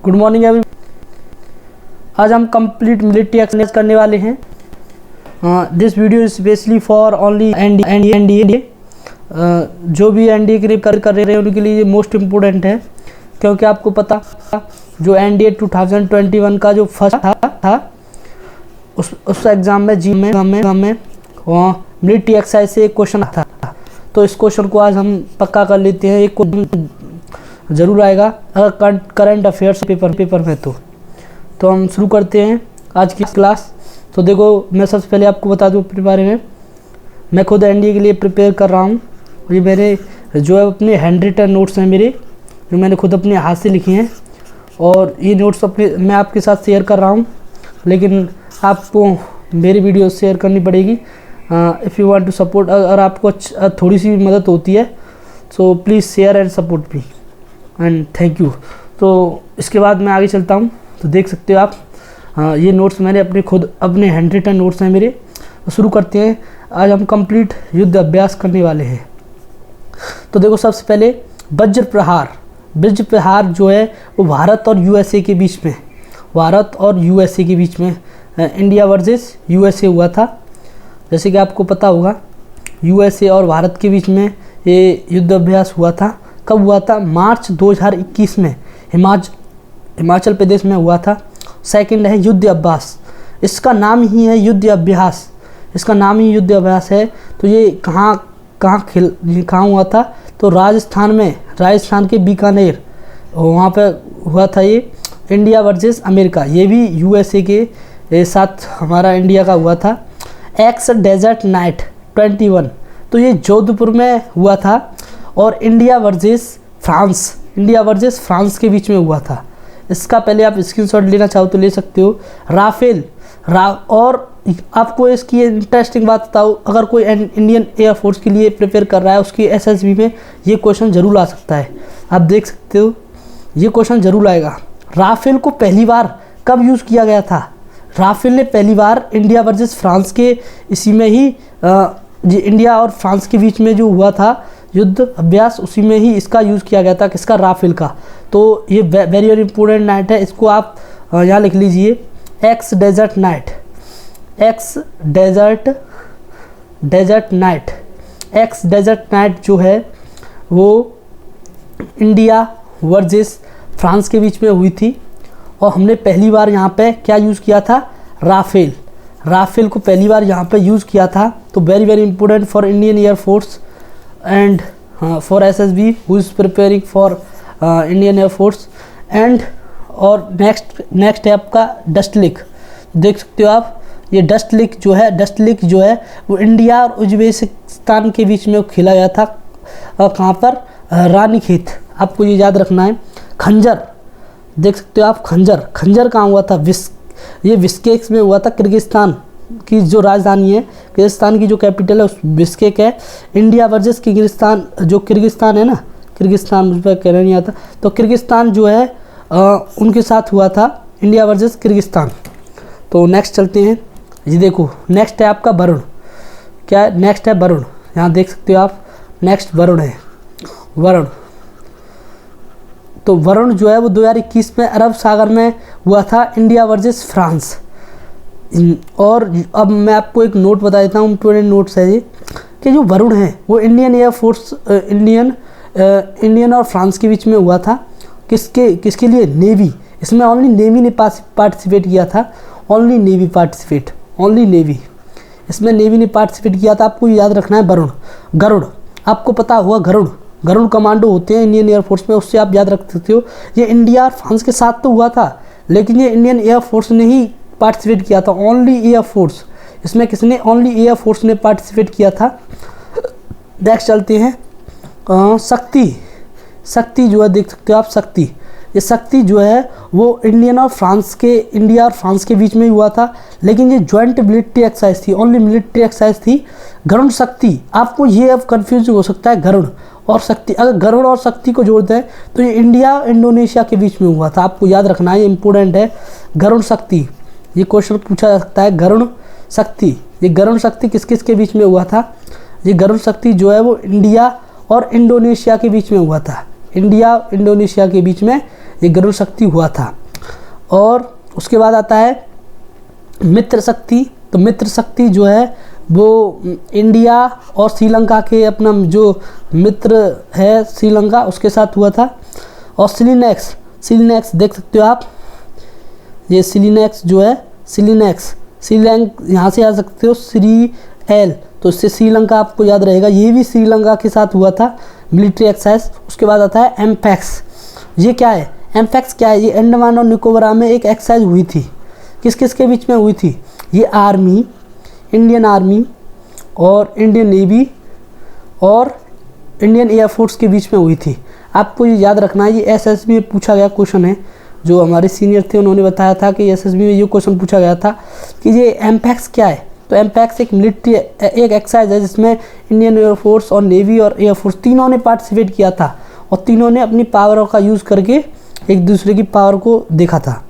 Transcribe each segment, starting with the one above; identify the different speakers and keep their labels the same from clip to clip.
Speaker 1: Good morning every. आज हम complete military exercise करने वाले हैं। This video is specially for only NDA. जो भी एनडीए की प्रिपेयर कर रहे हैं उनके लिए ये मोस्ट इम्पोर्टेंट है, क्योंकि आपको पता जो एनडीए 2021 का जो फर्स्ट था उस एग्ज़ाम में मिलिट्री एक्सरसाइज से एक क्वेश्चन था। तो इस क्वेश्चन को आज हम पक्का कर लेते हैं। एक क्वेश्चन ज़रूर आएगा अगर करंट अफेयर्स पेपर में। तो हम शुरू करते हैं आज की क्लास। तो देखो, मैं सबसे पहले आपको बता दूँ अपने बारे में। मैं खुद एनडीए के लिए प्रिपेयर कर रहा हूँ। ये मेरे जो है अपने हैंड रिटन नोट्स हैं मेरे, जो मैंने खुद अपने हाथ से लिखे हैं, और ये नोट्स मैं आपके साथ शेयर कर रहा हूँ, लेकिन आपको मेरी वीडियो शेयर करनी पड़ेगी if you want to support. अगर आपको थोड़ी सी मदद होती है so please share and support me and thank you. तो इसके बाद मैं आगे चलता हूँ। तो देख सकते हो आप, ये नोट्स मैंने अपने हैंड रिटन नोट्स हैं मेरे। तो शुरू करते हैं। आज हम कंप्लीट युद्ध अभ्यास करने वाले हैं। तो देखो, सबसे पहले वज्र प्रहार जो है वो भारत और यूएसए के बीच में इंडिया वर्सेस यूएसए हुआ था। जैसे कि आपको पता होगा, यूएसए और भारत के बीच में ये युद्ध अभ्यास हुआ था। कब हुआ था? मार्च 2021 में हिमाचल प्रदेश में हुआ था। सेकंड है युद्ध अभ्यास। इसका नाम ही युद्ध अभ्यास है। तो ये कहाँ हुआ था? तो राजस्थान के बीकानेर, वहाँ पे हुआ था ये इंडिया वर्सेस अमेरिका। ये भी यूएसए के साथ हमारा इंडिया का हुआ था। एक्स डेजर्ट नाइट 21, तो ये जोधपुर में हुआ था। और इंडिया वर्सेस फ्रांस के बीच में हुआ था। इसका पहले आप स्क्रीनशॉट लेना चाहो तो ले सकते हो। राफेल और आपको इसकी इंटरेस्टिंग बात बताओ, अगर कोई इंडियन एयरफोर्स के लिए प्रिपेयर कर रहा है, उसकी एसएसबी में ये क्वेश्चन ज़रूर आ सकता है। आप देख सकते हो ये क्वेश्चन ज़रूर आएगा। राफेल को पहली बार कब यूज़ किया गया था? राफेल ने पहली बार इंडिया वर्सेस फ्रांस के इसी में ही इंडिया और फ्रांस के बीच में जो हुआ था युद्ध अभ्यास, उसी में ही इसका यूज़ किया गया था। किसका? राफेल का। तो ये वेरी वेरी इंपॉर्टेंट नाइट है। इसको आप यहाँ लिख लीजिए, x desert night. X desert night जो है वो इंडिया वर्सेस फ्रांस के बीच में हुई थी। और हमने पहली बार यहाँ पे क्या यूज़ किया था? राफेल को पहली बार यहाँ पे यूज़ किया था। तो very very important for Indian air force and for SSB who is preparing for Indian air force. And और नेक्स्ट है आपका डस्ट लेक। देख सकते हो आप, ये डस्ट लेक जो है वो इंडिया और उज्बेकिस्तान के बीच में खेला गया था। कहाँ पर? रानीखेत। आपको ये याद रखना है। खंजर देख सकते हो आप, खंजर कहाँ हुआ था? ये बिश्केक में हुआ था। किर्गिस्तान की जो राजधानी है, किर्गिस्तान की जो कैपिटल है उस बिश्केक है। इंडिया वर्सेस किर्गिस्तान, जो किर्गिस्तान है ना, किर्गिस्तान उस पर कहना नहीं आता, तो किर्गिस्तान जो है उनके साथ हुआ था इंडिया वर्सेस किर्गिस्तान। तो नेक्स्ट चलते हैं। ये देखो, नेक्स्ट है आपका वरुण। क्या है? नेक्स्ट है वरुण। यहाँ देख सकते हो आप, नेक्स्ट वरुण है। तो वरुण जो है वो 2021 में अरब सागर में हुआ था, इंडिया वर्सेस फ्रांस। और अब मैं आपको एक नोट बता देता हूँ, इम्पोर्टेंट नोट्स है ये, कि जो वरुण है वो इंडियन एयरफोर्स इंडियन और फ्रांस के बीच में हुआ था। किसके लिए? नेवी। इसमें ओनली नेवी ने पार्टिसिपेट किया था। Only navy. इसमें नेवी ने पार्टिसिपेट किया था। आपको याद रखना है गरुड़। आपको पता हुआ गरुड़ कमांडो होते हैं इंडियन एयरफोर्स में, उससे आप याद रख सकते हो। ये इंडिया और फ्रांस के साथ तो हुआ था, लेकिन ये इंडियन एयरफोर्स ने ही पार्टिसिपेट किया था। Only air force. इसमें किसने? ओनली एयरफोर्स ने पार्टिसिपेट किया था। नेक्स्ट चलते हैं। शक्ति जो है, देख सकते हो आप, ये शक्ति जो है वो इंडिया और फ्रांस के बीच में ही हुआ था, लेकिन ये ज्वाइंट मिलिट्री एक्सरसाइज थी। ओनली मिलिट्री एक्सरसाइज थी। गरुड़ शक्ति, आपको ये अब कंफ्यूज हो सकता है, गरुड़ और शक्ति। अगर गरुड़ और शक्ति को जोड़ते हैं तो ये इंडिया इंडोनेशिया के बीच में हुआ था। आपको याद रखना है, ये इंपॉर्टेंट है। गरुड़ शक्ति, ये क्वेश्चन पूछा जा सकता है। गरुड़ शक्ति किस के बीच में हुआ था? ये गरुड़ शक्ति जो है वो इंडिया और इंडोनेशिया के बीच में हुआ था। इंडिया इंडोनेशिया के बीच में ये गरुड़ शक्ति हुआ था। और उसके बाद आता है मित्र शक्ति। तो मित्र शक्ति जो है वो इंडिया और श्रीलंका के अपना जो मित्र है श्रीलंका उसके साथ हुआ था। और सिलिनेक्स देख सकते हो आप, ये सिलिनेक्स जो है यहाँ से आ सकते हो श्री-एल, तो इससे श्रीलंका आपको याद रहेगा, ये भी श्रीलंका के साथ हुआ था मिलिट्री एक्सरसाइज। उसके बाद आता है एम्पैक्स। ये क्या है? एम्पैक्स क्या है? ये अंडमान और निकोबार में एक एक्सरसाइज हुई थी। किस किस के बीच में हुई थी? ये आर्मी, इंडियन आर्मी और इंडियन नेवी और इंडियन एयरफोर्स के बीच में हुई थी। आपको ये याद रखना है, ये एसएसबी में पूछा गया क्वेश्चन है। जो हमारे सीनियर थे उन्होंने बताया था कि एसएसबी में ये क्वेश्चन पूछा गया था कि ये एम्पैक्स क्या है। तो एम्पैक्स एक मिलिट्री एक एक्सरसाइज है जिसमें इंडियन एयरफोर्स और नेवी और एयरफोर्स तीनों ने पार्टिसिपेट किया था और तीनों ने अपनी पावर का यूज़ करके एक दूसरे की पावर को देखा था।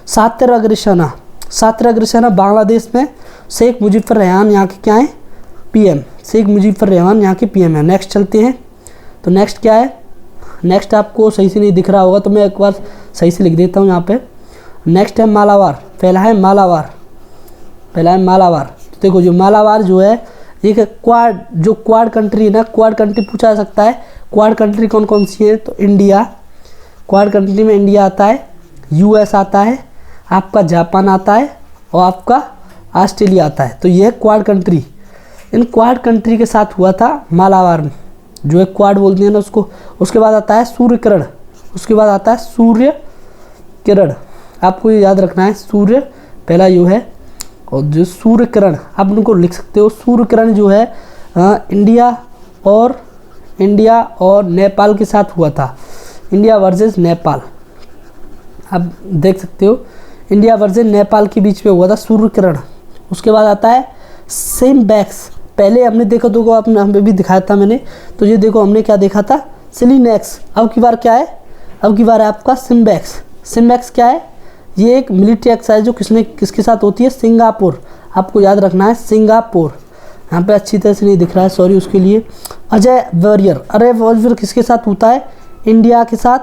Speaker 1: सत्याग्रह बांग्लादेश में शेख मुजीबर रहमान यहाँ के क्या हैं? पीएम। शेख मुजीबर रहमान यहाँ के पीएम है। नेक्स्ट चलते हैं। तो नेक्स्ट क्या है? नेक्स्ट आपको सही से नहीं दिख रहा होगा तो मैं एक बार सही से लिख देता हूँ यहाँ पे। नेक्स्ट है मालाबार। पहला है मालाबार। तो देखो जो मालाबार जो है ये क्वाड कंट्री है ना, क्वाड कंट्री पूछा जा सकता है। क्वाड कंट्री कौन कौन सी है? तो इंडिया, क्वाड कंट्री में इंडिया आता है, यूएस आता है, आपका जापान आता है और आपका ऑस्ट्रेलिया आता है। तो ये है क्वाड कंट्री। इन क्वाड कंट्री के साथ हुआ था मालाबार में, जो है क्वाड बोलते हैं ना उसको। उसके बाद आता है सूर्य किरण। आपको ये याद रखना है, सूर्य पहला यू है और जो सूर्य किरण आप उनको लिख सकते हो। सूर्य किरण जो है इंडिया और नेपाल के साथ हुआ था। इंडिया वर्सेस नेपाल, आप देख सकते हो, इंडिया वर्सेस नेपाल के बीच में हुआ था सूर्य किरण। उसके बाद आता है सिम्बैक्स। पहले हमने देखा तो आपने हमें भी दिखाया था मैंने, तो ये देखो हमने क्या देखा था? सिलिनेक्स। अब की बार क्या है? अब की बार है आपका सिम्बैक्स क्या है? ये एक मिलिट्री एक्सरसाइज जो किसके साथ होती है? सिंगापुर। आपको याद रखना है सिंगापुर। यहाँ पे अच्छी तरह से नहीं दिख रहा है, सॉरी उसके लिए। अजय वॉरियर किसके साथ होता है? इंडिया के साथ।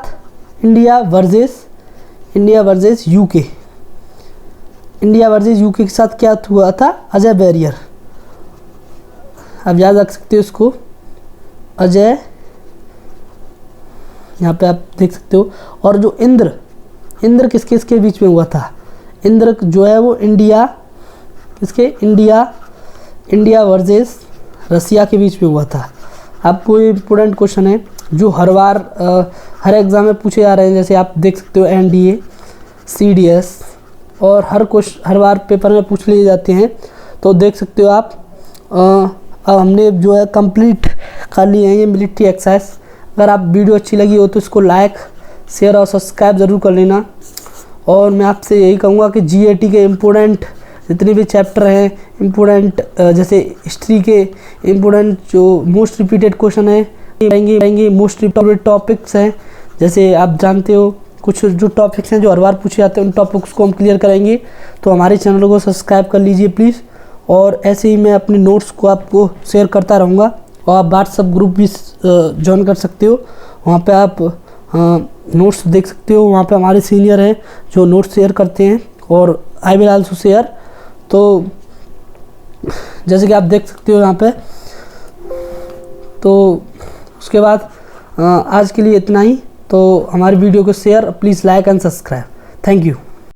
Speaker 1: इंडिया वर्सेस यूके के साथ क्या हुआ था? अजय वॉरियर। आप याद रख सकते हो इसको, अजय, यहाँ पे आप देख सकते हो। और जो इंद्र किसके बीच में हुआ था? इंद्र जो है वो इंडिया वर्सेस रसिया के बीच में हुआ था। आपको ये इम्पोर्टेंट क्वेश्चन है जो हर बार हर एग्ज़ाम में पूछे जा रहे हैं। जैसे आप देख सकते हो एनडीए, सीडीएस और हर बार पेपर में पूछ लिए जाते हैं। तो देख सकते हो आप, अब हमने जो है कंप्लीट कर लिए हैं ये मिलिट्री एक्सरसाइज। अगर आप वीडियो अच्छी लगी हो तो इसको लाइक, शेयर और सब्सक्राइब ज़रूर कर लेना। और मैं आपसे यही कहूँगा कि जीएटी के इम्पोर्टेंट जितने भी चैप्टर हैं, इम्पोर्टेंट जैसे हिस्ट्री के इम्पोर्टेंट जो मोस्ट रिपीटेड क्वेश्चन है रहेंगे, मोस्ट रिपीटेड टॉपिक्स हैं। जैसे आप जानते हो कुछ जो टॉपिक्स हैं जो हर बार पूछे जाते हैं, उन टॉपिक्स को हम क्लियर करेंगे। तो हमारे चैनल को सब्सक्राइब कर लीजिए प्लीज़। और ऐसे ही मैं अपने नोट्स को आपको शेयर करता रहूँगा। और आप व्हाट्सएप ग्रुप भी ज्वाइन कर सकते हो, वहाँ पे आप नोट्स देख सकते हो। वहाँ पे हमारे सीनियर हैं जो नोट्स शेयर करते हैं और आई विल आल्सो शेयर। तो जैसे कि आप देख सकते हो यहाँ पे। तो उसके बाद आज के लिए इतना ही। तो हमारी वीडियो को share, please like and subscribe. Thank you.